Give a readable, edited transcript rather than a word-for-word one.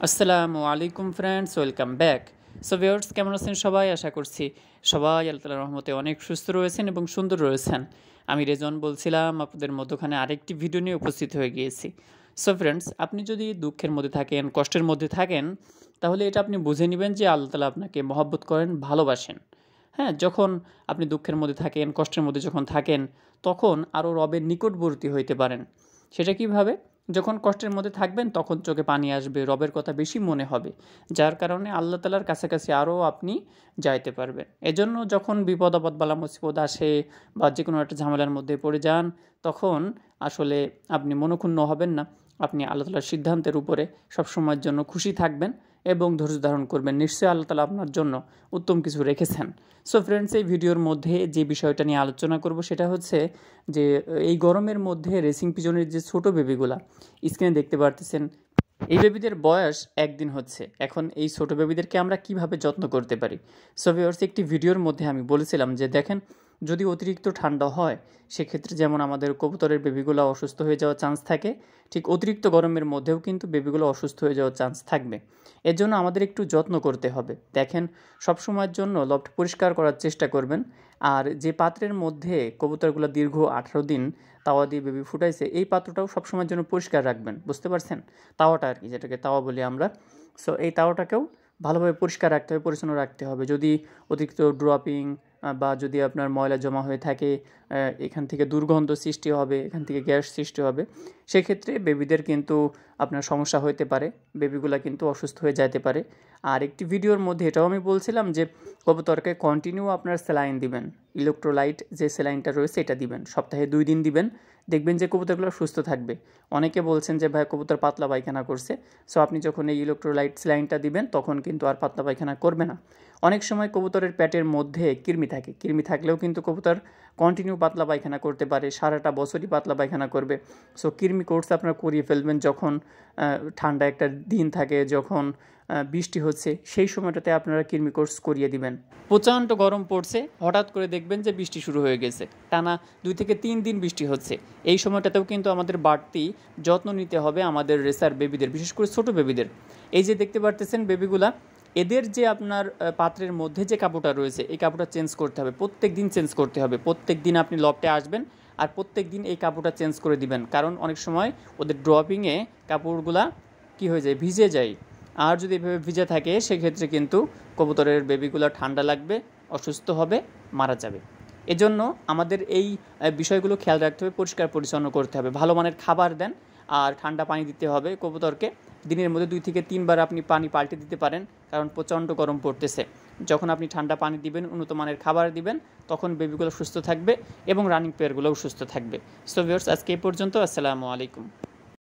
আসসালামু আলাইকুম friends, welcome back. So viewers, কেমন আছেন সবাই? আশা করছি সবাই আল্লাহ তাআলার রহমতে অনেক সুস্থ রয়েছেন এবং সুন্দর রয়েছেন। আমি রেজন বলছিলাম, আপনাদের মধ্যখানে আরেকটি ভিডিও নিয়ে উপস্থিত হয়ে গিয়েছি। সো ফ্রেন্ডস, আপনি যদি দুঃখের মধ্যে থাকেন, কষ্টের মধ্যে থাকেন, তাহলে এটা আপনি বুঝে নেবেন যে আল্লাহ তাআলা আপনাকে মহব্বত করেন, ভালোবাসেন। হ্যাঁ, যখন আপনি দুঃখের মধ্যে থাকেন, কষ্টের মধ্যে যখন থাকেন, তখন আরও রবের নিকটবর্তী হইতে পারেন। সেটা কিভাবে? যখন কষ্টের মধ্যে থাকবেন তখন চোখে পানি আসবে, রবের কথা বেশি মনে হবে, যার কারণে আল্লাহ তাআলার কাছাকাছি আরও আপনি যাইতে পারবেন। এজন্য যখন বিপদ আপদ বালা মুসিবত আসে বা যে কোনো একটা ঝামেলার মধ্যে পড়ে যান, তখন আসলে আপনি মনক্ষুণ্ণ হবেন না। আপনি আল্লাহ তাআলার সিদ্ধান্তের উপরে সবসময়ের জন্য খুশি থাকবেন এবং ধৈর্য ধারণ করবেন। নিশ্চয়ই আল্লাহ তাআলা আপনার জন্য উত্তম কিছু রেখেছেন। সো ফ্রেন্ডস, এই ভিডিওর মধ্যে যে বিষয়টা নিয়ে আলোচনা করব সেটা হচ্ছে যে এই গরমের মধ্যে রেসিং পিজনের যে ছোট বেবিগুলা স্ক্রিনে দেখতে পারতেছেন, এই বেবিদের বয়স 1 দিন হচ্ছে। এখন এই ছোট বেবিদেরকে আমরা কিভাবে যত্ন করতে পারি? সো ভিউয়ার্স, একটি ভিডিওর মধ্যে আমি বলেছিলাম যে দেখেন, যদি অতিরিক্ত ঠান্ডা হয় সেক্ষেত্রে যেমন আমাদের কবুতরের বেবিগুলো অসুস্থ হয়ে যাওয়ার চান্স থাকে, ঠিক অতিরিক্ত গরমের মধ্যেও কিন্তু বেবিগুলো অসুস্থ হয়ে যাওয়ার চান্স থাকবে। এর জন্য আমাদের একটু যত্ন করতে হবে। দেখেন, সবসময়ের জন্য লফট পরিষ্কার করার চেষ্টা করবেন। আর যে পাত্রের মধ্যে কবুতরগুলো দীর্ঘ 18 দিন তাওয়া দিয়ে বেবি ফুটাইছে, এই পাত্রটাও সবসময়ের জন্য পরিষ্কার রাখবেন। বুঝতে পারছেন? তাওয়াটা আর কি, যেটাকে তাওয়া বলি আমরা। সো এই তাওয়াটাকেও ভালোভাবে পরিষ্কার রাখতে হবে, পরিচ্ছন্ন রাখতে হবে। যদি অতিরিক্ত ড্রপিং বা যদি আপনার ময়লা জমা হয়ে থাকে, এখান থেকে দুর্গন্ধ সৃষ্টি হবে, এখান থেকে গ্যাস সৃষ্টি হবে, সেক্ষেত্রে বেবিদের কিন্তু আপনার সমস্যা হতে পারে, বেবিগুলা কিন্তু অসুস্থ হয়ে যেতে পারে। আর একটি ভিডিওর মধ্যে এটাও আমি বলছিলাম যে কবুতরকে কন্টিনিউ আপনার স্যালাইন দিবেন, ইলেকট্রোলাইট যে স্যালাইনটা রয়েছে এটা দিবেন, সপ্তাহে 2 দিন দিবেন। দেখবেন যে কবুতরগুলো সুস্থ থাকবে। অনেকে বলছেন যে ভাই কবুতর পাতলা পায়খানা করছে। সো আপনি যখন এই ইলেকট্রোলাইট স্যালাইনটা দিবেন তখন কিন্তু আর পাতলা পায়খানা করবে না। অনেক সময় কবুতরের পেটের মধ্যে কৃমি থাকে, কৃমি থাকলেও কিন্তু কবুতর কন্টিনিউ পাতলা পায়খানা করতে পারে, সারাটা বছরই পাতলা পায়খানা করবে। সো কৃমি কোর্স আপনারা করিয়ে ফেলবেন যখন ঠান্ডা একটা দিন থাকে, যখন বৃষ্টি হচ্ছে, সেই সময়টাতে আপনারা কৃমি কোর্স করিয়ে দিবেন। প্রচণ্ড গরম পড়ছে, হঠাৎ করে দেখবেন যে বৃষ্টি শুরু হয়ে গেছে, টানা 2 থেকে 3 দিন বৃষ্টি হচ্ছে। এই সময়টাতেও কিন্তু আমাদের বাড়তি যত্ন নিতে হবে আমাদের রেসার বেবিদের, বিশেষ করে ছোটো বেবিদের। এই যে দেখতে পারতেছেন বেবিগুলা, এদের যে আপনার পাত্রের মধ্যে যে কাপড়টা রয়েছে, এই কাপড়টা চেঞ্জ করতে হবে, প্রত্যেক দিন চেঞ্জ করতে হবে। প্রত্যেক দিন আপনি লফটে আসবেন আর প্রত্যেক দিন এই কাপড়টা চেঞ্জ করে দিবেন, কারণ অনেক সময় ওদের ড্রপিংয়ে কাপড়গুলা কি হয়ে যায়, ভিজে যায়। আর যদি এভাবে ভিজে থাকে সেক্ষেত্রে কিন্তু কবুতরের বেবিগুলো ঠান্ডা লাগবে, অসুস্থ হবে, মারা যাবে। এজন্য আমাদের এই বিষয়গুলো খেয়াল রাখতে হবে, পরিষ্কার পরিচ্ছন্ন করতে হবে, ভালো মানের খাবার দেন আর ঠান্ডা পানি দিতে হবে কবুতরকে। দিনের মধ্যে 2 থেকে 3 বার আপনি পানি পাল্টে দিতে পারেন, কারণ প্রচণ্ড গরম পড়তেছে। যখন আপনি ঠান্ডা পানি দিবেন, উন্নত মানের খাবার দিবেন, তখন বেবিগুলো সুস্থ থাকবে এবং রানিং পেয়ারগুলোও সুস্থ থাকবে। সো ভিউয়ার্স, আজকে এই পর্যন্ত। আসসালামু আলাইকুম।